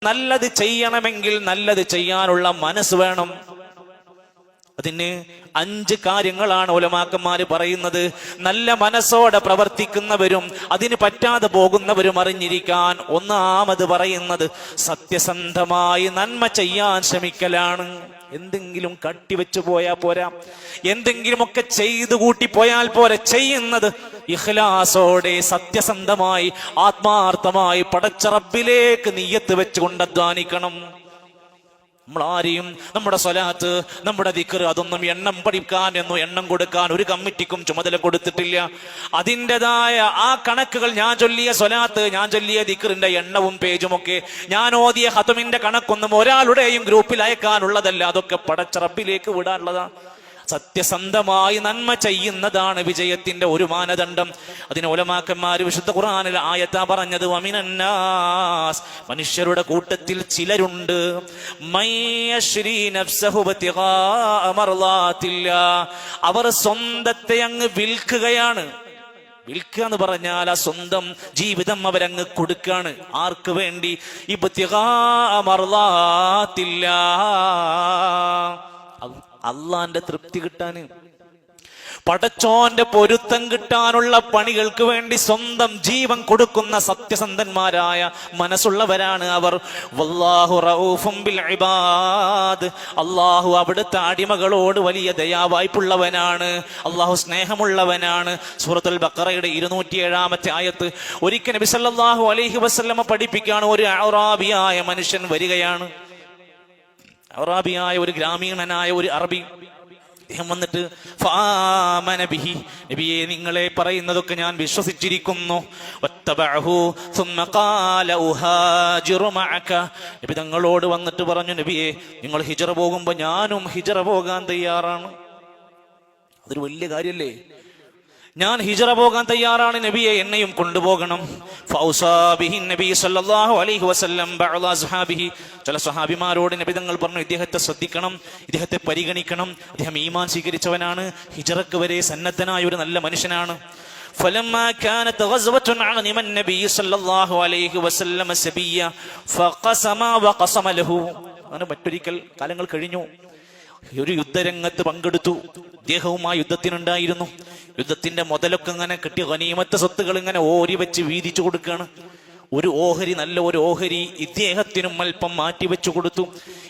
നല്ലത് ചെയ്യണമെങ്കിൽ നല്ലത് ചെയ്യാനുള്ള മനസ്സ് വേണം. അതിന് 5 കാര്യങ്ങളാണ് ഉലമാക്കന്മാര് പറയുന്നത്. നല്ല മനസ്സോടെ പ്രവർത്തിക്കുന്നവരും അതിന് പറ്റാതെ പോകുന്നവരും അറിഞ്ഞിരിക്കാൻ. ഒന്നാമത് പറയുന്നത് സത്യസന്ധമായി നന്മ ചെയ്യാൻ ശ്രമിക്കലാണ്. എന്തെങ്കിലും കട്ടിവെച്ചു പോയാൽ പോരാ, എന്തെങ്കിലുമൊക്കെ ചെയ്തു കൂട്ടി പോയാൽ പോരെ. ചെയ്യുന്നത് ഇഖ്ലാസോടെ സത്യസന്ധമായി ആത്മാർത്ഥമായി പടച്ച റബ്ബിലേക്ക് നിയ്യത്ത് വെച്ചുകൊണ്ട് അധ്വാനിക്കണം. നമ്മളാരെയും നമ്മുടെ സ്വലാത്ത്, നമ്മുടെ ദിക്ർ അതൊന്നും എണ്ണം പഠിക്കാൻ എണ്ണം കൊടുക്കാൻ ഒരു കമ്മിറ്റിക്കും ചുമതല കൊടുത്തിട്ടില്ല. അതിൻ്റെതായ ആ കണക്കുകൾ, ഞാൻ ചൊല്ലിയ സ്വലാത്ത്, ഞാൻ ചൊല്ലിയ ദിക്റിന്റെ എണ്ണവും പേജും ഒക്കെ, ഞാൻ ഓതിയ ഖത്മിന്റെ കണക്കൊന്നും ഒരാളുടെയും ഗ്രൂപ്പിൽ അയക്കാനുള്ളതല്ല. അതൊക്കെ പടച്ച റബ്ബിലേക്ക് വിടാനുള്ളതാണ്. സത്യസന്ധമായി നന്മ ചെയ്യുന്നതാണ് വിജയത്തിന്റെ ഒരു മാനദണ്ഡം. അതിന് ഉലമാക്കന്മാർ വിശുദ്ധ ഖുർആനിൽ ആയത്താ പറഞ്ഞത്, വമിനന്നാസ്, മനുഷ്യരുടെ കൂട്ടത്തിൽ ചിലരുണ്ട്, മയ്യശ്രീ നഫ്സഹു ബിതിഗാഅ മർളാത്തില്ലാ, അവർ സ്വന്തത്തെ അങ്ങ് വിൽക്കുകയാണ്. വിൽക്കുക എന്ന് പറഞ്ഞാൽ ആ സ്വന്തം ജീവിതം അവരങ്ങ് കൊടുക്കാണ്. ആർക്ക് വേണ്ടി? ഇബ്തിഗാഅ മർളാത്തില്ലാ, അള്ളാന്റെ തൃപ്തി കിട്ടാന്, പടച്ചോന്റെ പൊരുത്തം കിട്ടാനുള്ള പണികൾക്ക് വേണ്ടി സ്വന്തം ജീവൻ കൊടുക്കുന്ന സത്യസന്ധന്മാരായ മനസ്സുള്ളവരാണ് അവർ. വല്ലാഹു റഊഫും ബിൽ ഇബാദ്, അള്ളാഹു അവിടുത്തെ അടിമകളോട് വലിയ ദയാവായ്പുള്ളവനാണ്. അള്ളാഹു സ്നേഹമുള്ളവനാണ്. സൂറത്തുൽ ബഖറയുടെ 207-ാമത്തെ ആയത്ത്. ഒരിക്കൽ നബി സല്ലല്ലാഹു അലൈഹി വസല്ലമ പഠിപ്പിക്കുകയാണ്, ഒരു അറാബിയായ മനുഷ്യൻ വരികയാണ്. അറാബിയായ ഒരു ഗ്രാമീണനായ ഒരു അറബി, അദ്ദേഹം വന്നിട്ട് ഫആമന ബിഹി, നബിയെ നിങ്ങളെ പറയുന്നതൊക്കെ ഞാൻ വിശ്വസിച്ചിരിക്കുന്നു. വത്തബഅഹു സുമ്മ ഖാല ഉഹാജിറു മഅക, നബി തങ്ങളോട് വന്നിട്ട് പറഞ്ഞു, നബിയെ നിങ്ങൾ ഹിജ്റ പോകുമ്പോൾ ഞാനും ഹിജ്റ പോകാൻ തയ്യാറാണ്. അതൊരു വലിയ കാര്യല്ലേ. ഞാൻ ഹിജ്റ പോകാൻ തയ്യാറാണ് നബിയെ, എന്നെയും കൊണ്ടുപോകണം. ഫൗസാ ബിഹി നബി സല്ലല്ലാഹു അലൈഹി വസല്ലം ബഅദ അസ്ഹാബിഹി, ചില സ്വഹാബിമാരോട് നബി തങ്ങൾ പറഞ്ഞു, ഇദ്ദേഹത്തെ ശ്രദ്ധിക്കണം, ഇദ്ദേഹത്തെ പരിഗണിക്കണം. അദ്ദേഹം ഈമാൻ സ്വീകരിച്ചവനാണ്, ഹിജ്റക്ക് വരെ സന്നദ്ധനായ ഒരു നല്ല മനുഷ്യനാണ്. ഫലമ്മാ കാനത് ഗസ്വത്തുൻ അഅനിമ നബി സല്ലല്ലാഹു അലൈഹി വസല്ലം സബിയ ഫഖസമ വഖസമ ലഹു. അങ്ങനെ മറ്റൊരിക്കൽ കാലങ്ങൾ കഴിഞ്ഞു, ഒരു യുദ്ധരംഗത്ത് പങ്കെടുത്തു. ഇദ്ദേഹവും ആ യുദ്ധത്തിനുണ്ടായിരുന്നു. യുദ്ധത്തിന്റെ മുതലൊക്കെ ഇങ്ങനെ കിട്ടിയ ഗനീമത്ത് സ്വത്തുകൾ ഇങ്ങനെ ഓരി വെച്ച് വീതിച്ചു കൊടുക്കുകയാണ്. ഒരു ഓഹരി, നല്ല ഒരു ഓഹരി ഇദ്ദേഹത്തിനും അല്പം മാറ്റിവെച്ചു കൊടുത്തു.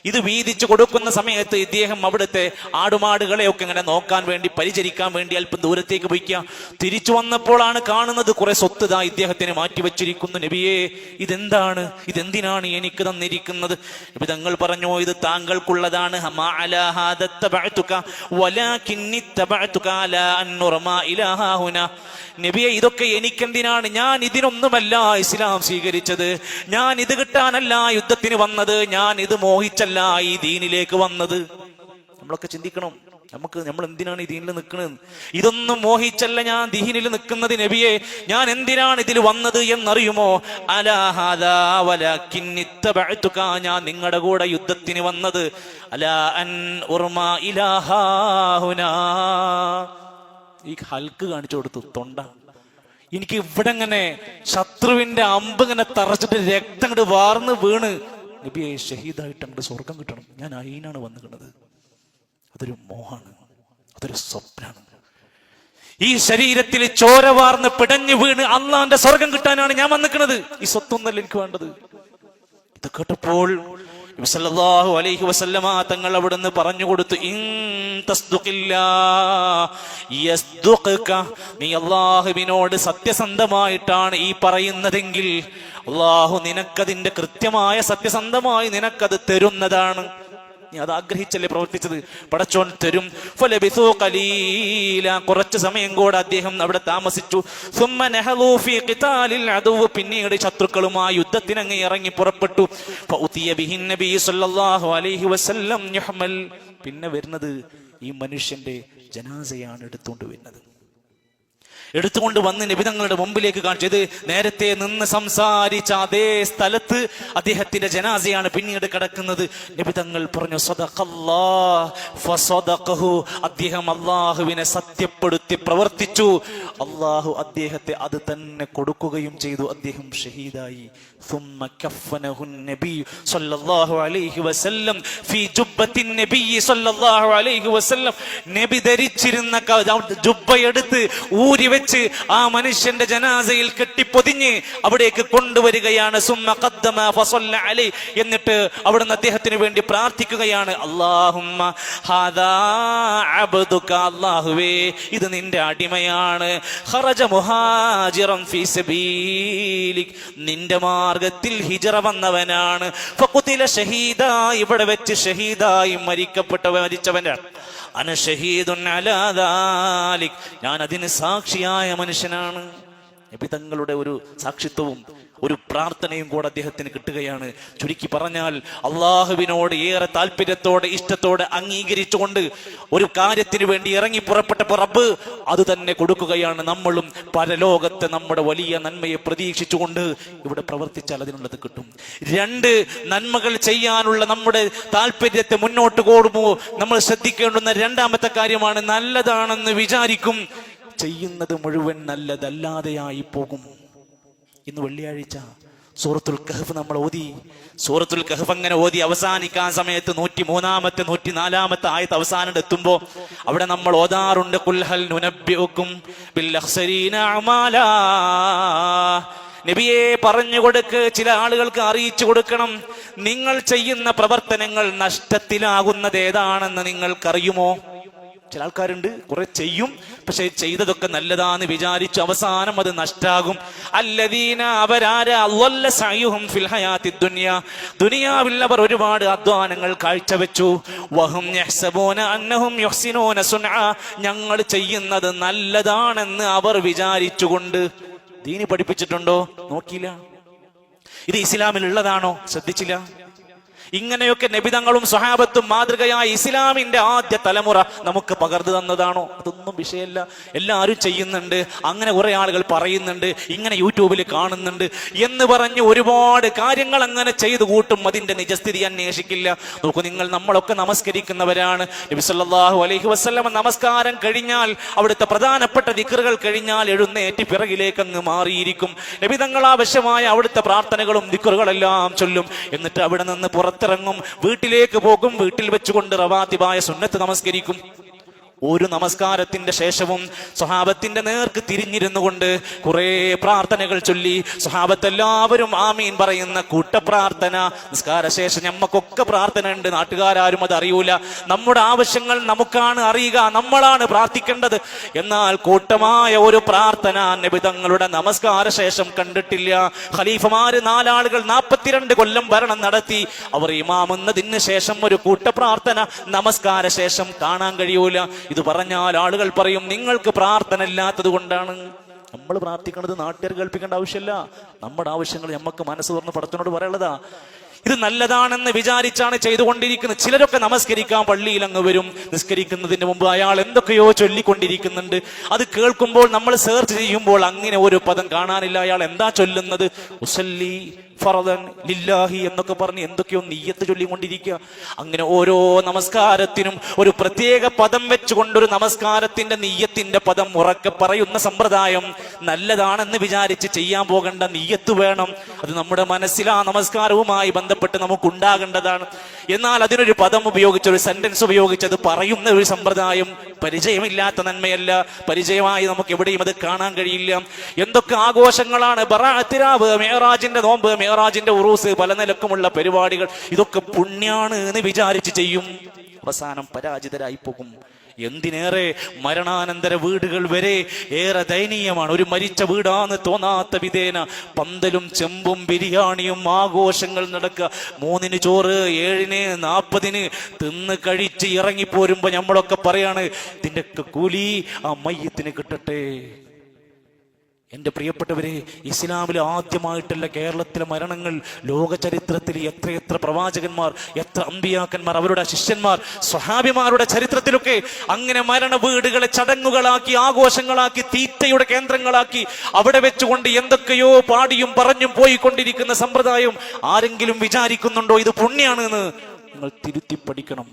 ഇത് വീതിച്ചു കൊടുക്കുന്ന സമയത്ത് ഇദ്ദേഹം അവിടുത്തെ ആടുമാടുകളെയൊക്കെ ഇങ്ങനെ നോക്കാൻ വേണ്ടി, പരിചരിക്കാൻ വേണ്ടി അല്പം ദൂരത്തേക്ക് പോയിക്കുക. തിരിച്ചു വന്നപ്പോഴാണ് കാണുന്നത് കുറെ സ്വത്ത് ദാ ഇദ്ദേഹത്തിന് മാറ്റിവെച്ചിരിക്കുന്നു. നബിയെ, ഇതെന്താണ്? ഇതെന്തിനാണ് എനിക്ക് തന്നിരിക്കുന്നത്? നബി തങ്ങൾ പറഞ്ഞു, ഇത് താങ്കൾക്കുള്ളതാണ്. നബിയെ, ഇതൊക്കെ എനിക്കെന്തിനാണ്? ഞാൻ ഇതിനൊന്നുമല്ല ഇസ്ലാം സ്വീകരിച്ചത്. ഞാൻ ഇത് കിട്ടാനല്ല യുദ്ധത്തിന് വന്നത്. ഞാൻ ഇത് മോഹിച്ചല്ല ഈ ദീനിലേക്ക് വന്നത്. നമ്മളൊക്കെ ചിന്തിക്കണം, നമ്മൾ എന്തിനാണ് ഈ ദീനിൽ നിൽക്കുന്നത്? ഇതൊന്നും മോഹിച്ചല്ല ഞാൻ ദീനിൽ നിൽക്കുന്നത്. നബിയെ, ഞാൻ എന്തിനാണ് ഇതിൽ വന്നത് എന്നറിയുമോ? അലാ ഹാദാ വലകിൻ ഇത്തബഅതുക, ഞാൻ നിങ്ങളുടെ കൂടെ യുദ്ധത്തിന് വന്നത്. അലാ അൻ ഉർമാ ഇലാഹാഹുനാ, ഈ ഹൽക്ക് കാണിച്ചു കൊടുത്തു, തൊണ്ട. എനിക്ക് ഇവിടെ ഇങ്ങനെ ശത്രുവിന്റെ അമ്പ് ഇങ്ങനെ തറച്ചിട്ട് രക്തം അങ്ങോട്ട് വാർന്ന് വീണ് നബിയെ ഷഹീദായിട്ട് അങ്ങോട്ട് സ്വർഗം കിട്ടണം, ഞാൻ അതിനാണ് വന്നിട്ടുള്ളത്. അതൊരു മോഹാണ്, അതൊരു സ്വപ്നാണ്. ഈ ശരീരത്തിൽ ചോര വാർന്ന് പിടഞ്ഞു വീണ് അള്ളാന്റെ സ്വർഗം കിട്ടാനാണ് ഞാൻ വന്നിക്കുന്നത്. ഈ സ്വത്തൊന്നല്ല എനിക്ക് വേണ്ടത്. ഇത് കേട്ടപ്പോൾ നബി സല്ലല്ലാഹു അലൈഹി വസല്ലമ തങ്ങൾ അവിടുന്ന് പറഞ്ഞു കൊടുത്തു, ഇൻ തസ്ദുഖില്ലാ യസ്ദുഖക, നീ അല്ലാഹുവിനോട് സത്യസന്ധമായിട്ടാണ് ഈ പറയുന്നതെങ്കിൽ അല്ലാഹു നിനക്കതിന്റെ കൃത്യമായ സത്യസന്ധമായി നിനക്കത് തരുന്നതാണ്. നീ അത് ആഗ്രഹിച്ചല്ലേ പ്രവർത്തിച്ചത്, പടച്ചോൻ തരും. ഫലബിസൂ ഖലീല, കുറച്ച് സമയം കൂടെ അദ്ദേഹം അവിടെ താമസിച്ചു. സുമ്മ നഹളൂ ഫീ ഖിതാലിൽ അദുവ്, പിന്നീട് ശത്രുക്കളുമായി യുദ്ധത്തിനങ്ങ് ഇറങ്ങി പുറപ്പെട്ടു. ഫഉതിയ ബിഹിൻ നബി സല്ലല്ലാഹു അലൈഹി വസല്ലം യുഹ്മൽ, പിന്നെ വരുന്നത് ഈ മനുഷ്യന്റെ ജനാസയാണ് എടുത്തുകൊണ്ട് വരുന്നത്. എടുത്തുകൊണ്ട് വന്ന് നബിതങ്ങളുടെ മുമ്പിലേക്ക് കാണിച്ചത്. നേരത്തെ നിന്ന് സംസാരിച്ച അതേ സ്ഥലത്ത് അദ്ദേഹത്തിന്റെ ജനാസയാണ് പിന്നീട് കിടക്കുന്നത്. നബിതങ്ങൾ പറഞ്ഞു സദഖല്ലാഹ് ഫസദഖഹു, അദ്ദേഹം അല്ലാഹുവിനെ സത്യപ്പെടുത്തി പ്രവർത്തിച്ചു, അല്ലാഹു അദ്ദേഹത്തെ അത് തന്നെ കൊടുക്കുകയും ചെയ്തു. അദ്ദേഹം ഷഹീദായി. ثم كفنه النبي صلى الله عليه وسلم في جبة النبي صلى الله عليه وسلم, നബി ധരിച്ചിരുന്ന ജുബ്ബ എടുത്ത് ഊരി വെച്ച് ആ മനുഷ്യന്റെ ജനാസയിൽ കെട്ടിപ്പൊതിഞ്ഞ് അവിടേക്ക് കൊണ്ടുവരികയാണ്. സുമ്മ ഖദ്ദമ ഫസല്ല അലൈഹി, എന്നിട്ട് അവിടുന്ന് അദ്ദേഹത്തിന് വേണ്ടി പ്രാർത്ഥിക്കുകയാണ്. അല്ലാഹുമ്മ ഹാദാ അബ്ദുക, അല്ലാഹുവേ ഇത് നിന്റെ അടിമയാണ്. ഖറജ മുഹാജിറൻ ഫീ സബീലിക്, നിന്റെ മാർഗത്തിൽ ഹിജറ വന്നവനാണ്. ഫഖുതില ഷഹീദാ, ഇവിടെ വെച്ച് ഷഹീദായി മരിച്ചവനാണ്. അന ഷഹീദുൻ അലാ ദാലിക്, ഞാൻ അതിന് സാക്ഷിയായ മനുഷ്യനാണ്. നബി തങ്ങളുടെ ഒരു സാക്ഷിത്വവും ഒരു പ്രാർത്ഥനയും കൂടെ അദ്ദേഹത്തിന് കിട്ടുകയാണ്. ചുരുക്കി പറഞ്ഞാൽ അള്ളാഹുവിനോട് ഏറെ താല്പര്യത്തോടെ ഇഷ്ടത്തോടെ അംഗീകരിച്ചുകൊണ്ട് ഒരു കാര്യത്തിന് വേണ്ടി ഇറങ്ങി പുറപ്പെട്ടപ്പോൾ റബ്ബ് അത് തന്നെ കൊടുക്കുകയാണ്. നമ്മളും പരലോകത്തെ നമ്മുടെ വലിയ നന്മയെ പ്രതീക്ഷിച്ചുകൊണ്ട് ഇവിടെ പ്രവർത്തിച്ചാൽ അതിനുള്ളത് കിട്ടും. 2 നന്മകൾ ചെയ്യാനുള്ള നമ്മുടെ താല്പര്യത്തെ മുന്നോട്ട് കൂടുമ്പോൾ നമ്മൾ ശ്രദ്ധിക്കേണ്ടുന്ന രണ്ടാമത്തെ കാര്യമാണ്, നല്ലതാണെന്ന് വിചാരിക്കും, ചെയ്യുന്നത് മുഴുവൻ നല്ലതല്ലാതെയായി പോകും. ഇന്ന് വെള്ളിയാഴ്ച സൂറത്തുൽ കഹ്ഫ് നമ്മൾ ഓതി. സൂറത്തുൽ കഹ്ഫ് അങ്ങനെ ഓതി അവസാനിക്കാൻ സമയത്ത് 103-ാമത്തെ 104-ാമത്തെ ആയത്ത് അവസാനം എത്തുമ്പോ അവിടെ നമ്മൾ ഓതാറുണ്ട്, ഖുൽ ഹൽ നുനബ്ബിഉകും ബിൽ അഖ്സരീന അമാലാ. നബിയെ പറഞ്ഞു കൊടുക്ക്, ചില ആളുകൾക്ക് അറിയിച്ചു കൊടുക്കണം, നിങ്ങൾ ചെയ്യുന്ന പ്രവർത്തനങ്ങൾ നഷ്ടത്തിലാകുന്നത് ഏതാണെന്ന് നിങ്ങൾക്കറിയുമോ? ചില ആൾക്കാരുണ്ട്, കുറെ ചെയ്യും, പക്ഷെ ചെയ്തതൊക്കെ നല്ലതാന്ന് വിചാരിച്ചു അവസാനം അത് നഷ്ടാകും. അല്ലദീന, അവരാരാ? അളല്ല സഅയുഹും ഫിൽ ഹയാത്തിദ് ദുനിയ, ദുനിയാവിൽ അവർ ഒരുപാട് അധ്വാനങ്ങൾ കാഴ്ചവെച്ചു. വഹും യഹ്സബൂന അന്നഹും യുഹ്സിനൂന സുൻആ, ഞങ്ങൾ ചെയ്യുന്നത് നല്ലതാണെന്ന് അവർ വിചാരിച്ചുകൊണ്ട്. ദീനി പഠിപ്പിച്ചിട്ടുണ്ടോ? നോക്കിയില്ല. ഇത് ഇസ്ലാമിൽ ഉള്ളതാണോ? ശ്രദ്ധിച്ചില്ല. ഇങ്ങനെയൊക്കെ നബിതങ്ങളും സ്വഹാബത്തും മാതൃകയായി ഇസ്ലാമിന്റെ ആദ്യ തലമുറ നമുക്ക് പകർന്നു തന്നതാണോ? അതൊന്നും വിഷയമല്ല. എല്ലാവരും ചെയ്യുന്നുണ്ട്, അങ്ങനെ കുറെ ആളുകൾ പറയുന്നുണ്ട്, ഇങ്ങനെ യൂട്യൂബിൽ കാണുന്നുണ്ട് എന്ന് പറഞ്ഞ് ഒരുപാട് കാര്യങ്ങൾ അങ്ങനെ ചെയ്തു കൂട്ടും. അതിന്റെ നിജസ്ഥിതി അന്വേഷിക്കില്ല. നോക്കൂ, നമ്മളൊക്കെ നമസ്കരിക്കുന്നവരാണ്. നബി സല്ലല്ലാഹു അലൈഹി വസല്ലം നമസ്കാരം കഴിഞ്ഞാൽ, അവിടുത്തെ പ്രധാനപ്പെട്ട ദിക്റുകൾ കഴിഞ്ഞാൽ എഴുന്നേറ്റ് പിറകിലേക്ക് അങ്ങ് മാറിയിരിക്കും. നബിതങ്ങൾ ആവശ്യമായ അവിടുത്തെ പ്രാർത്ഥനകളും ദിക്റുകളെല്ലാം ചൊല്ലും. എന്നിട്ട് അവിടെ നിന്ന് പുറത്തിറങ്ങും, വീട്ടിലേക്ക് പോകും. വീട്ടിൽ വെച്ചുകൊണ്ട് റവാത്തിബായ സുന്നത്ത് നമസ്കരിക്കും. ഒരു നമസ്കാരത്തിന്റെ ശേഷവും സ്വഹാബത്തിന്റെ നേർക്ക് തിരിഞ്ഞിരുന്നു കൊണ്ട് കുറെ പ്രാർത്ഥനകൾ ചൊല്ലി. സ്വഹാബത്ത് എല്ലാവരും ആമീൻ പറയുന്ന കൂട്ടപ്രാർത്ഥന. നിസ്കാര ശേഷം നമ്മക്കൊക്കെ പ്രാർത്ഥന ഉണ്ട്, നാട്ടുകാരും അത് അറിയൂല. നമ്മുടെ ആവശ്യങ്ങൾ നമുക്കാണ് അറിയുക, നമ്മളാണ് പ്രാർത്ഥിക്കേണ്ടത്. എന്നാൽ കൂട്ടമായ ഒരു പ്രാർത്ഥന നബി തങ്ങളുടെ നമസ്കാര ശേഷം കണ്ടിട്ടില്ല. ഖലീഫമാര് 4 ആളുകൾ 42 കൊല്ലം ഭരണം നടത്തി. അവർ ഇമാമെന്നതിന് ശേഷം ഒരു കൂട്ടപ്രാർത്ഥന നമസ്കാര ശേഷം കാണാൻ കഴിയൂല. ഇത് പറഞ്ഞാൽ ആളുകൾ പറയും, നിങ്ങൾക്ക് പ്രാർത്ഥന ഇല്ലാത്തത് കൊണ്ടാണ്. നമ്മൾ പ്രാർത്ഥിക്കുന്നത് നാട്ടുകാർ കേൾപ്പിക്കേണ്ട ആവശ്യമില്ല. നമ്മുടെ ആവശ്യങ്ങൾ നമുക്ക് മനസ്സ് തുറന്ന് പടത്തിനോട് പറയുള്ളതാ. ഇത് നല്ലതാണെന്ന് വിചാരിച്ചാണ് ചെയ്തുകൊണ്ടിരിക്കുന്നത്. ചിലരൊക്കെ നമസ്കരിക്കാൻ പള്ളിയിൽ അങ്ങ് വരും. നിസ്കരിക്കുന്നതിന് മുമ്പ് അയാൾ എന്തൊക്കെയോ ചൊല്ലിക്കൊണ്ടിരിക്കുന്നുണ്ട്. അത് കേൾക്കുമ്പോൾ നമ്മൾ സെർച്ച് ചെയ്യുമ്പോൾ അങ്ങനെ ഒരു പദം കാണാനില്ല. അയാൾ എന്താ ചൊല്ലുന്നത്? ഉസല്ലി ഫറദൻ ലില്ലാഹി എന്നൊക്കെ പറഞ്ഞ് എന്തൊക്കെയോ നിയ്യത്ത് ചൊല്ലിക്കൊണ്ടിരിക്കുക. അങ്ങനെ ഓരോ നമസ്കാരത്തിനും ഒരു പ്രത്യേക പദം വെച്ചുകൊണ്ടൊരു നമസ്കാരത്തിന്റെ നിയ്യത്തിന്റെ പദം ഉറക്കെ പറയുന്ന സമ്പ്രദായം നല്ലതാണെന്ന് വിചാരിച്ച് ചെയ്യാൻ പോകേണ്ട. നിയ്യത്ത് വേണം. അത് നമ്മുടെ മനസ്സിൽ ആ നമസ്കാരവുമായി ബന്ധപ്പെട്ട് നമുക്കുണ്ടാകേണ്ടതാണ്. എന്നാൽ അതിനൊരു പദം ഉപയോഗിച്ച്, ഒരു സെന്റൻസ് ഉപയോഗിച്ചത് പറയുന്ന ഒരു സമ്പ്രദായം പരിചയമില്ലാത്ത നന്മയല്ല. പരിചയമായി നമുക്ക് എവിടെയും അത് കാണാൻ കഴിയില്ല. എന്തൊക്കെ ആഘോഷങ്ങളാണ്! ബറാഅത്തിരാവ്, മേറാജിന്റെ നോമ്പ്, മേറാജിന്റെ ഉറൂസ്, പല നിലക്കുമുള്ള പരിപാടികൾ. ഇതൊക്കെ പുണ്യാണ് എന്ന് വിചാരിച്ച് ചെയ്യും. അവസാനം പരാജിതരായി പോകും. എന്തിനേറെ മരണാനന്തര വീടുകൾ വരെ ഏറെ ദയനീയമാണ്. ഒരു മരിച്ച വീടാന്ന് തോന്നാത്ത വിധേന പന്തലും ചെമ്പും ബിരിയാണിയും ആഘോഷങ്ങൾ നടക്കുക. 3 ചോറ് 7 40 തിന്ന് കഴിച്ച് ഇറങ്ങിപ്പോരുമ്പോ നമ്മളൊക്കെ പറയാണ്, ഇതിന്റെ ഒക്കെ കൂലി ആ മയ്യത്തിന് കിട്ടട്ടെ. എന്റെ പ്രിയപ്പെട്ടവരെ, ഇസ്ലാമിൽ ആദ്യമായിട്ടല്ല കേരളത്തിലെ മരണങ്ങൾ, ലോക ചരിത്രത്തിൽ എത്രയെത്ര പ്രവാചകന്മാർ, എത്ര അമ്പിയാക്കന്മാർ, അവരുടെ ശിഷ്യന്മാർ, സ്വഹാബിമാരുടെ ചരിത്രത്തിലൊക്കെ അങ്ങനെ മരണ വീടുകളെ ചടങ്ങുകളാക്കി, ആഘോഷങ്ങളാക്കി, തീറ്റയുടെ കേന്ദ്രങ്ങളാക്കി, അവിടെ വെച്ചുകൊണ്ട് എന്തൊക്കെയോ പാടിയും പറഞ്ഞും പോയിക്കൊണ്ടിരിക്കുന്ന സമ്പ്രദായം ആരെങ്കിലും വിചാരിക്കുന്നുണ്ടോ ഇത് പുണ്യാണ് എന്ന്? നിങ്ങൾ തിരുത്തി പഠിക്കണം.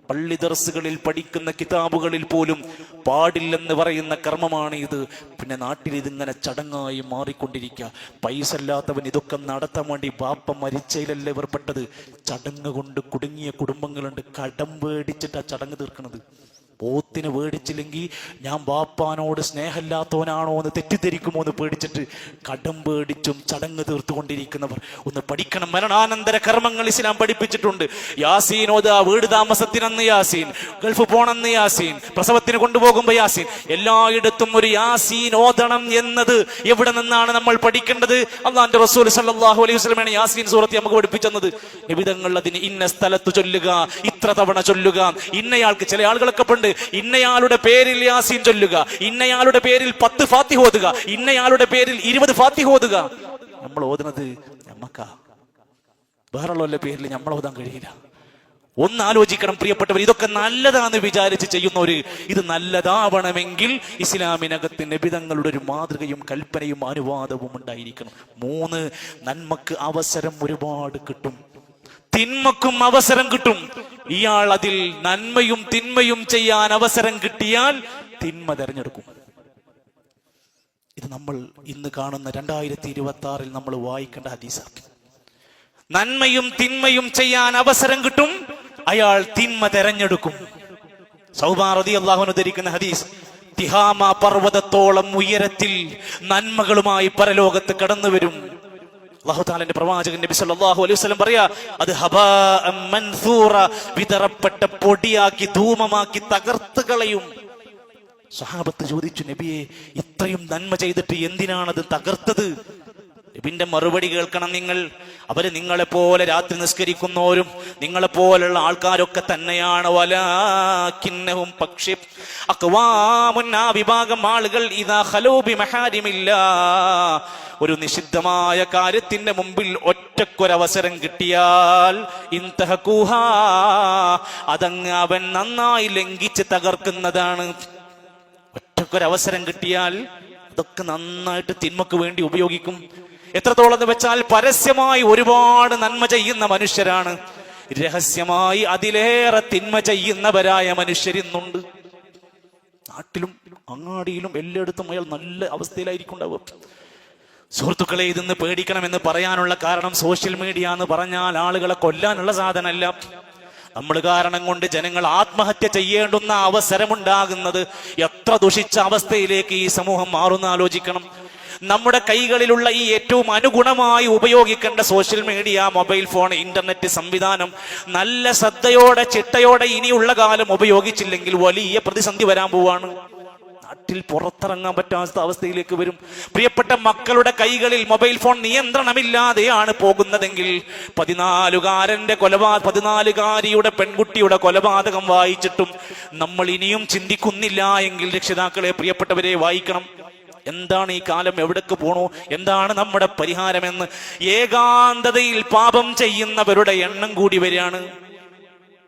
പള്ളി ദർസുകളിൽ പഠിക്കുന്ന കിതാബുകളിൽ പോലും പാടില്ലെന്ന് പറയുന്ന കർമ്മമാണ് ഇത്. പിന്നെ നാട്ടിൽ ഇതിങ്ങനെ ചടങ്ങായി മാറിക്കൊണ്ടിരിക്കുക. പൈസ ഇല്ലാത്തവൻ ഇതൊക്കെ നടത്താൻ വേണ്ടി ബാപ്പ മരിച്ചതിലല്ലേ ഇവർ പെട്ടത്. ചടങ്ങ് കൊണ്ട് കുടുങ്ങിയ കുടുംബങ്ങളുണ്ട്. കടം മേടിച്ചിട്ടാ ചടങ്ങ് തീർക്കണത്. പോത്തിനെ മേടിച്ചില്ലെങ്കിൽ ഞാൻ ബാപ്പാനോട് സ്നേഹമില്ലാത്തവനാണോ എന്ന് തെറ്റിദ്ധരിക്കുമോ എന്ന് പേടിച്ചിട്ട് കടം പേടിച്ചും ചടങ്ങ് തീർത്തുകൊണ്ടിരിക്കുന്നവർ ഒന്ന് പഠിക്കണം. മരണാനന്തര കർമ്മങ്ങൾ ഇസ്ലാം പഠിപ്പിച്ചിട്ടുണ്ട്. യാസീൻ ഓതാ, വീട് താമസത്തിനന്ന് യാസീൻ, ഗൾഫ് പോണെന്ന് യാസീൻ, പ്രസവത്തിന് കൊണ്ടുപോകുമ്പോ യാസീൻ, എല്ലായിടത്തും ഒരു യാസീൻ ഓതണം എന്നത് എവിടെ നിന്നാണ് നമ്മൾ പഠിക്കേണ്ടത്? അല്ലാഹുവിന്റെ റസൂൽ സല്ലല്ലാഹു അലൈഹി വസല്ലമയാണ് യാസീൻ സൂറത്ത് നമുക്ക് പഠിപ്പിച്ചത്. നബിതങ്ങൾ അതിന് ഇന്ന സ്ഥലത്ത് ചൊല്ലുക, ഇത്ര തവണ ചൊല്ലുക, ഇന്നയാൾക്ക്, ചില ആളുകളൊക്കെ ഇന്നയാളുടെ പേരിൽ യാസീൻ ചൊല്ലുക, ഇന്നയാളുടെ പേരിൽ 10 ഫാത്തിഹ ഓതുക, ഇന്നയാളുടെ പേരിൽ 20 ഫാത്തിഹ ഓതുക. നമ്മൾ ഓതുന്നത് നമ്മക്കാ, വേറുള്ള പേരിൽ നമ്മൾ ഓതാൻ കഴിയില്ല. ഒന്ന് ആലോചിക്കണം പ്രിയപ്പെട്ടവർ, ഇതൊക്കെ നല്ലതാണെന്ന് വിചാരിച്ച് ചെയ്യുന്നവര് ഇത് നല്ലതാവണമെങ്കിൽ ഇസ്ലാമിനകത്ത് നബിതങ്ങളുടെ ഒരു മാതൃകയും കൽപ്പനയും അനുവാദവും ഉണ്ടായിരിക്കണം. 3, നന്മക്ക് അവസരം ഒരുപാട് കിട്ടും, തിന്മക്കും അവസരം കിട്ടും. ഇയാൾ അതിൽ നന്മയും തിന്മയും ചെയ്യാൻ അവസരം കിട്ടിയാൽ തിന്മ തെരഞ്ഞെടുക്കും. ഇത് നമ്മൾ ഇന്ന് കാണുന്ന 2026 നമ്മൾ വായിക്കേണ്ട ഹദീസാണ്. നന്മയും തിന്മയും ചെയ്യാൻ അവസരം കിട്ടും, അയാൾ തിന്മ തെരഞ്ഞെടുക്കും. സൗബാൻ റളിയല്ലാഹു അൻഹു ധരിക്കുന്ന ഹദീസ്, തിഹാമ പർവ്വതത്തോളം ഉയരത്തിൽ നന്മകളുമായി പരലോകത്ത് കടന്നു വരും. അല്ലാഹു തആലയുടെ പ്രവാചകൻ നബി സല്ലല്ലാഹു അലൈഹി വസല്ലം പറയാ, അത് ഹബാഅൻ മൻസൂറ, വിതറപ്പെട്ട പൊടിയാക്കി ധൂമമാക്കി തകർത്ത് കളയും. സ്വഹാബത്ത് ചോദിച്ചു, നബിയെ ഇത്രയും നന്മ ചെയ്തിട്ട് എന്തിനാണത് തകർത്തത്? നബിന്റെ മറുപടി കേൾക്കണം നിങ്ങൾ. അവര് നിങ്ങളെപ്പോലെ രാത്രി നിസ്കരിക്കുന്നവരും നിങ്ങളെപ്പോലുള്ള ആൾക്കാരൊക്കെ തന്നെയാണ്. വലാകിന്നഹും, പക്ഷേ അഖ്വാമുൻ, ആ വിഭാഗം ആളുകൾ, ഇദാ ഖലൂ ബിമഹാരിമില്ലാ, ഒരു നിഷിദ്ധമായ കാര്യത്തിന്റെ മുമ്പിൽ ഒറ്റക്കൊരവസരം കിട്ടിയാൽ ഇൻതഹകൂഹാ, അതങ്ങ് അവൻ നന്നായി ലംഘിച്ച് തകർക്കുന്നതാണ്. ഒറ്റക്കൊരവസരം കിട്ടിയാൽ അതൊക്കെ നന്നായിട്ട് തിന്മക്ക് വേണ്ടി ഉപയോഗിക്കും. എത്രത്തോളം എന്ന് വെച്ചാൽ പരസ്യമായി ഒരുപാട് നന്മ ചെയ്യുന്ന മനുഷ്യരാണ്, രഹസ്യമായി അതിലേറെ തിന്മ ചെയ്യുന്നവരായ മനുഷ്യരിന്നുണ്ട്. നാട്ടിലും അങ്ങാടിയിലും എല്ലായിടത്തും അയാൾ നല്ല അവസ്ഥയിലായിരിക്കും ഉണ്ടാവുക. സുഹൃത്തുക്കളെ, ഇതിന്ന് പേടിക്കണമെന്ന് പറയാനുള്ള കാരണം, സോഷ്യൽ മീഡിയ എന്ന് പറഞ്ഞാൽ ആളുകളെ കൊല്ലാനുള്ള സാധനമല്ല. നമ്മൾ കാരണം കൊണ്ട് ജനങ്ങൾ ആത്മഹത്യ ചെയ്യേണ്ടുന്ന അവസരമുണ്ടാകുന്നത് എത്ര ദുഷിച്ച അവസ്ഥയിലേക്ക് ഈ സമൂഹം മാറുന്ന ആലോചിക്കണം. നമ്മുടെ കൈകളിലുള്ള ഈ ഏറ്റവും അനുഗുണമായി ഉപയോഗിക്കേണ്ട social media, mobile phone, internet സംവിധാനം നല്ല ശ്രദ്ധയോടെ ചിട്ടയോടെ ഇനിയുള്ള കാലം ഉപയോഗിച്ചില്ലെങ്കിൽ വലിയ പ്രതിസന്ധി വരാൻ പോവാണ്. നാട്ടിൽ പുറത്തിറങ്ങാൻ പറ്റാത്ത അവസ്ഥയിലേക്ക് വരും. പ്രിയപ്പെട്ട മക്കളുടെ കൈകളിൽ മൊബൈൽ ഫോൺ നിയന്ത്രണമില്ലാതെയാണ് പോകുന്നതെങ്കിൽ 14-കാരിയുടെ പെൺകുട്ടിയുടെ കൊലപാതകം വായിച്ചിട്ടും നമ്മൾ ഇനിയും ചിന്തിക്കുന്നില്ല എങ്കിൽ രക്ഷിതാക്കളെ, പ്രിയപ്പെട്ടവരെ, വായിക്കണം. എന്താണ് ഈ കാലം, എവിടേക്ക് പോണു, എന്താണ് നമ്മുടെ പരിഹാരമെന്ന്. ഏകാന്തതയിൽ പാപം ചെയ്യുന്നവരുടെ എണ്ണം കൂടി വരികയാണ്.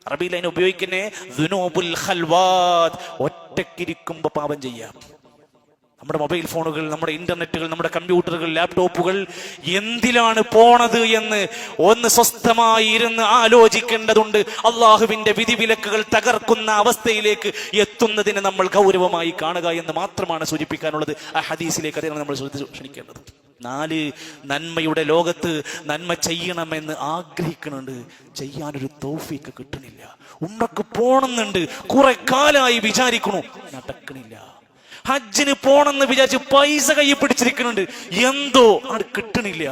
അറബിയിൽ അതിനെ ഉപയോഗിക്കുന്നേ ദുനൂബുൽ ഖൽവാത്ത്, ഒറ്റക്കിരിക്കുമ്പോ പാപം ചെയ്യാം. നമ്മുടെ മൊബൈൽ ഫോണുകൾ, നമ്മുടെ ഇന്റർനെറ്റുകൾ, നമ്മുടെ കമ്പ്യൂട്ടറുകൾ, ലാപ്ടോപ്പുകൾ എന്തിലാണ് പോണത് എന്ന് ഒന്ന് സ്വസ്ഥമായി ഇരുന്ന് ആലോചിക്കേണ്ടതുണ്ട്. അള്ളാഹുവിന്റെ വിധിവിലക്കുകൾ തകർക്കുന്ന അവസ്ഥയിലേക്ക് എത്തുന്നതിനെ നമ്മൾ ഗൗരവമായി കാണുക എന്ന് മാത്രമാണ് സൂചിപ്പിക്കാനുള്ളത്. ആ ഹദീസിലേക്ക് അതിനെ നമ്മൾ ക്ഷണിക്കേണ്ടത്. 4, നന്മയുടെ ലോകത്ത് നന്മ ചെയ്യണമെന്ന് ആഗ്രഹിക്കുന്നുണ്ട്, ചെയ്യാനൊരു തൗഫീക്ക് കിട്ടണില്ല. ഉമ്മക്ക് പോണമെന്നുണ്ട്, കുറെ കാലായി വിചാരിക്കണു, നടക്കണില്ല. ഹജ്ജിന് പോണെന്ന് വിചാരിച്ച് പൈസ കയ്യിൽ പിടിച്ചിരിക്കുന്നുണ്ട്, എന്തോ അത് കിട്ടണില്ല.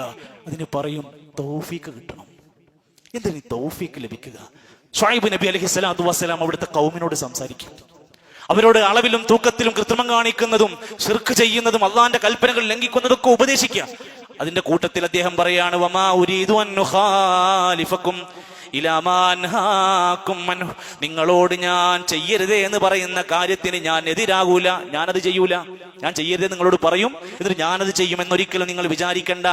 അതിന് പറയും തൗഫീക്ക് കിട്ടണം. എന്തിനു തൗഫീക്ക് ലഭിക്കുക? ശുഐബ് നബി അലൈഹിസ്സലാത്തു വസ്സലാം അവിടുത്തെ ഖൗമിനോട് സംസാരിക്കും. അവരോട് അളവിലും തൂക്കത്തിലും കൃത്രിമം കാണിക്കുന്നതും ശിർക്ക് ചെയ്യുന്നതും അള്ളാന്റെ കൽപ്പനകൾ ലംഘിക്കുന്നതൊക്കെ ഉപദേശിക്കുക. അതിന്റെ കൂട്ടത്തിൽ അദ്ദേഹം പറയാണ്, വമാ ഉരീദു അൻ നുഖാലിഫകും ഇലാമാൻഹാക്കും അൻഹു, നിങ്ങളോട് ഞാൻ ചെയ്യരുതേ എന്ന് പറയുന്ന കാര്യത്തിന് ഞാൻ എതിരാകൂല, ഞാനത് ചെയ്യൂല. ഞാൻ ചെയ്യരുതേ നിങ്ങളോട് പറയും, എന്നിട്ട് ഞാനത് ചെയ്യുമെന്നൊരിക്കലും നിങ്ങൾ വിചാരിക്കണ്ട.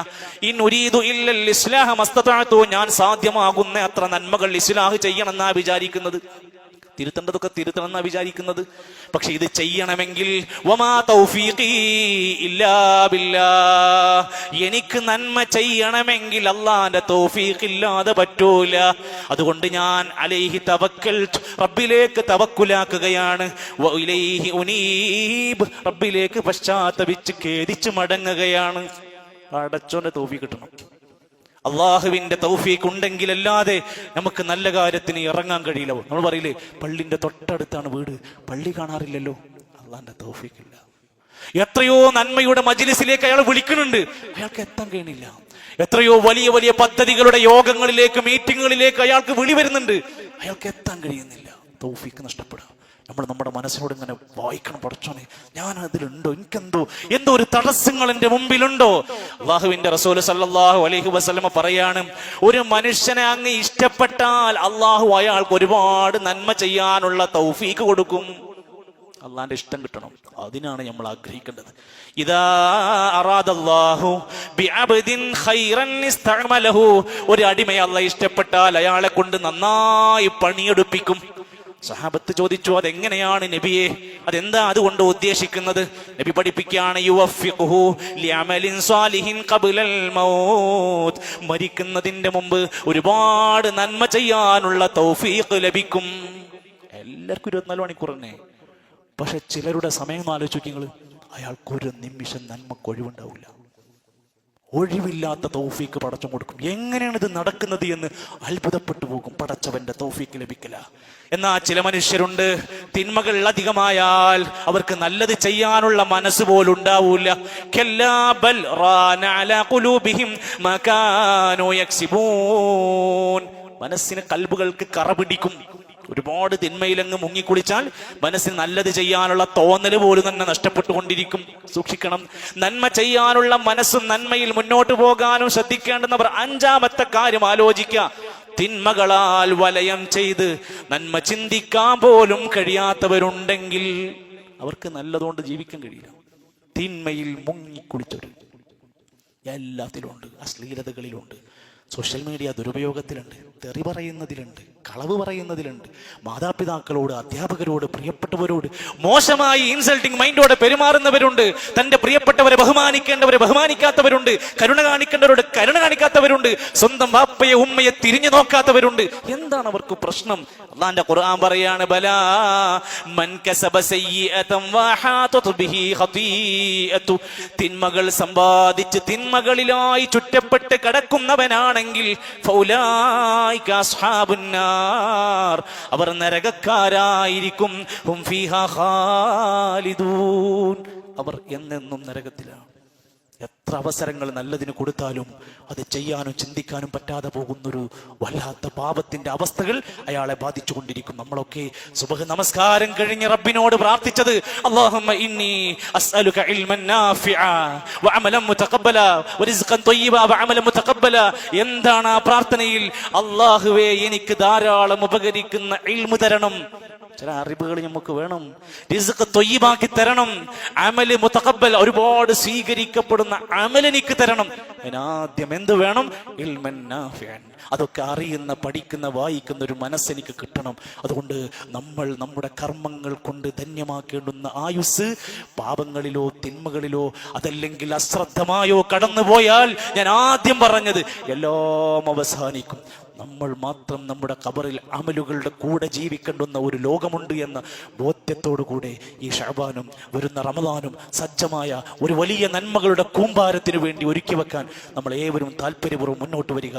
ഇൻ ഉരീദു ഇല്ലൽ ഇസ്ലാഹ മസ്തതഅതു, ഞാൻ സാധ്യമാകുന്ന അത്ര നന്മകൾ ഇസ്ലാഹ് ചെയ്യണമെന്നാ വിചാരിക്കുന്നത്. തിരുത്തേണ്ടതൊക്കെ തിരുത്തണം എന്നാ വിചാരിക്കുന്നത്. പക്ഷെ ഇത് ചെയ്യണമെങ്കിൽ വമാ തൗഫീഖി ഇല്ലാ ബില്ലാഹ്, എനിക്ക് നന്മ ചെയ്യണമെങ്കിൽ അല്ലാഹുവിന്റെ തൗഫീഖ് ഇല്ലാതെ പറ്റൂല. അതുകൊണ്ട് ഞാൻ അലൈഹി തവക്കൽതു, റബ്ബിലേക്ക് തവക്കുലാക്കുകയാണ്. വ ഇലൈഹി ഉനീബ്, റബ്ബിലേക്ക് പശ്ചാത്തപിച്ച് ഖേദിച്ച് മടങ്ങുകയാണ്. പടച്ചോന്റെ തൗഫീഖ് കിട്ടണം. അള്ളാഹുവിന്റെ തൗഫീഖ് ഉണ്ടെങ്കിലല്ലാതെ നമുക്ക് നല്ല കാര്യത്തിന് ഇറങ്ങാൻ കഴിയില്ല. നമ്മൾ പറയില്ലേ, പള്ളിന്റെ തൊട്ടടുത്താണ് വീട്, പള്ളി കാണാറില്ലല്ലോ. അള്ളാഹിന്റെ തൗഫീഖ് ഇല്ല. എത്രയോ നന്മയുടെ മജ്ലിസിലേക്ക് അയാൾ വിളിക്കുന്നുണ്ട്, അയാൾക്ക് എത്താൻ കഴിയണില്ല. എത്രയോ വലിയ വലിയ പദ്ധതികളുടെ യോഗങ്ങളിലേക്ക്, മീറ്റിങ്ങുകളിലേക്ക് അയാൾക്ക് വിളി വരുന്നുണ്ട്, അയാൾക്ക് എത്താൻ കഴിയുന്നില്ല. തൗഫീഖ് നഷ്ടപ്പെടുക. നമ്മൾ നമ്മുടെ മനസ്സിനോട് ഇങ്ങനെ വായിക്കണം, പടച്ചോനെ ഞാൻ അതിലുണ്ടോ, എന്തോ ഒരു തടസ്സങ്ങൾ എന്റെ മുമ്പിലുണ്ടോ. അല്ലാഹുവിന്റെ റസൂൽ സല്ലല്ലാഹു അലൈഹി വസല്ലമ പറയാണ്, ഒരു മനുഷ്യനെ അങ്ങ് ഇഷ്ടപ്പെട്ടാൽ അള്ളാഹു അയാൾക്ക് ഒരുപാട് നന്മ ചെയ്യാനുള്ള തൗഫീഖ് കൊടുക്കും. അള്ളാന്റെ ഇഷ്ടം കിട്ടണം, അതിനാണ് നമ്മൾ ആഗ്രഹിക്കേണ്ടത്. ഇദാ അറാദല്ലാഹു ബിഅബ്ദിൻ ഖൈറൻ ഇസ്തഅമലഹു, ഒരു അടിമയെ അല്ലാഹ് ഇഷ്ടപ്പെട്ടാൽ അയാളെ കൊണ്ട് നന്നായി പണിയെടുപ്പിക്കും. സഹാബത്ത് ചോദിച്ചു, അതെങ്ങനെയാണ് നബിയെ, അതെന്താ അതുകൊണ്ട് ഉദ്ദേശിക്കുന്നത്? നബി പഠിപ്പിക്കുകയാണ്, യുവഫിഖുഹു ലിഅമലിൻ സാലിഹിൻ ഖബ്ലൽ മൗത്ത്, മരിക്കുന്നതിന്റെ മുമ്പ് ഒരുപാട് നന്മ ചെയ്യാനുള്ള തൗഫീഖ് ലഭിക്കും. എല്ലാവർക്കും 24 മണിക്കൂർ തന്നെ, പക്ഷെ ചിലരുടെ സമയം ആലോചിച്ചു നിങ്ങൾ, അയാൾക്കൊരു നിമിഷം നന്മക്ക് ഒഴിവുണ്ടാവില്ല. ഒഴിവില്ലാത്ത തൗഫീക്ക് പടച്ചം കൊടുക്കും. എങ്ങനെയാണ് ഇത് നടക്കുന്നത് എന്ന് അത്ഭുതപ്പെട്ടു പോകും. പടച്ചവന്റെ തൗഫീക്ക് ലഭിക്കില്ല. എന്നാൽ ചില മനുഷ്യരുണ്ട്, തിന്മകൾ അധികമായാൽ അവർക്ക് നല്ലത് ചെയ്യാനുള്ള മനസ്സ് പോലും ഉണ്ടാവൂല. മനസ്സിന്, കൽബുകൾക്ക് കറ പിടിക്കും. ഒരുപാട് തിന്മയിലങ്ങ് മുങ്ങിക്കുളിച്ചാൽ മനസ്സിന് നല്ലത് ചെയ്യാനുള്ള തോന്നൽ പോലും തന്നെ നഷ്ടപ്പെട്ടുകൊണ്ടിരിക്കും. സൂക്ഷിക്കണം. നന്മ ചെയ്യാനുള്ള മനസ്സും നന്മയിൽ മുന്നോട്ട് പോകാനും ശ്രദ്ധിക്കേണ്ടുന്നവർ 5-ാമത്തെ കാര്യം ആലോചിക്കുക. തിന്മകളാൽ വലയം ചെയ്ത് നന്മ ചിന്തിക്കാൻ പോലും കഴിയാത്തവരുണ്ടെങ്കിൽ അവർക്ക് നല്ലതുകൊണ്ട് ജീവിക്കാൻ കഴിയില്ല. തിന്മയിൽ മുങ്ങിക്കുളിച്ചവർ എല്ലാത്തിലുമുണ്ട്. അശ്ലീലതകളിലുണ്ട്, സോഷ്യൽ മീഡിയ ദുരുപയോഗത്തിലുണ്ട്, തെറി പറയുന്നതിലുണ്ട്, കളവ് പറയുന്നതിലുണ്ട്, മാതാപിതാക്കളോട്, അധ്യാപകരോട്, പ്രിയപ്പെട്ടവരോട് മോശമായി ഇൻസൾട്ടിങ് മൈൻഡോടെ പെരുമാറുന്നവരുണ്ട്. തന്റെ പ്രിയപ്പെട്ടവരെ ബഹുമാനിക്കേണ്ടവരെ ബഹുമാനിക്കാത്തവരുണ്ട്, കരുണ കാണിക്കേണ്ടവരോട് കരുണ കാണിക്കാത്തവരുണ്ട്, സ്വന്തം വാപ്പയെ ഉമ്മയെ തിരിഞ്ഞു നോക്കാത്തവരുണ്ട്. എന്താണ് അവർക്ക് പ്രശ്നം? അല്ലാഹുവിന്റെ ഖുർആൻ പറയാണ്, ബലാ മൻ കസബ സയ്യിഅതൻ വഹാതത് ബിഹി ഖതീഅതു, തിന്മകൾ സമ്പാദിച്ച് തിന്മകളിലായി ചുറ്റപ്പെട്ട് കിടക്കുന്നവനാണെങ്കിൽ ഫൗലായിക അസ്ഹാബുന്നാർ, അവർ നരകക്കാരായിരിക്കും. ഹും ഫീഹാ ഖാലിദൂൻ, അവർ എന്നെന്നും നരകത്തിലാണ്. എത്ര അവസരങ്ങൾ നല്ലതിന് കൊടുത്താലും അത് ചെയ്യാനും ചിന്തിക്കാനും പറ്റാതെ പോകുന്നൊരു വല്ലാത്ത പാപത്തിന്റെ അവസ്ഥകൾ അയാളെ ബാധിച്ചുകൊണ്ടിരിക്കും. നമ്മളൊക്കെ സുബ്ഹ് നമസ്കാരം കഴിഞ്ഞ് റബ്ബിനോട് പ്രാർത്ഥിച്ചത്, അല്ലാഹുമ്മ ഇന്നി അസ്അലുക ഇൽമൻ നാഫിഅ വഅമലൻ മുതഖബ്ബല വറിസ്ഖൻ ത്വയ്യിബ വഅമലൻ മുതഖബ്ബല. എന്താണ് ആ പ്രാർത്ഥനയിൽ? അല്ലാഹുവേ, എനിക്ക് ധാരാളം ഉപകരിക്കുന്ന ഇൽമു തരണം. ചില അറിവുകൾ നമുക്ക് വേണം. റിസ്ഖ് ത്വയ്യിബാക്കി തരണം. അമല് മുതഖബ്ബൽ, ഒരുപാട് സ്വീകരിക്കപ്പെടുന്ന അമൽ എനിക്ക് തരണം. ആദ്യം എന്ത് വേണം? ഇൽമൻ നാഫിഅൻ, അതൊക്കെ അറിയുന്ന, പഠിക്കുന്ന, വായിക്കുന്ന ഒരു മനസ്സെനിക്ക് കിട്ടണം. അതുകൊണ്ട് നമ്മൾ നമ്മുടെ കർമ്മങ്ങൾ കൊണ്ട് ധന്യമാക്കേണ്ടുന്ന ആയുസ് പാപങ്ങളിലോ തിന്മകളിലോ അതല്ലെങ്കിൽ അശ്രദ്ധമായോ കടന്നുപോയാൽ, ഞാൻ ആദ്യം പറഞ്ഞത്, എല്ലാം അവസാനിക്കും. നമ്മൾ മാത്രം നമ്മുടെ ഖബറിൽ അമലുകളുടെ കൂടെ ജീവിക്കേണ്ടുന്ന ഒരു ലോകമുണ്ട് എന്ന ബോധ്യത്തോടു കൂടെ ഈ ശഅബാനും വരുന്ന റമദാനും സജ്ജമായ ഒരു വലിയ നന്മകളുടെ കൂമ്പാരത്തിന് വേണ്ടി ഒരുക്കി വെക്കാൻ നമ്മൾ ഏവരും താല്പര്യപൂർവ്വം മുന്നോട്ട് വരിക.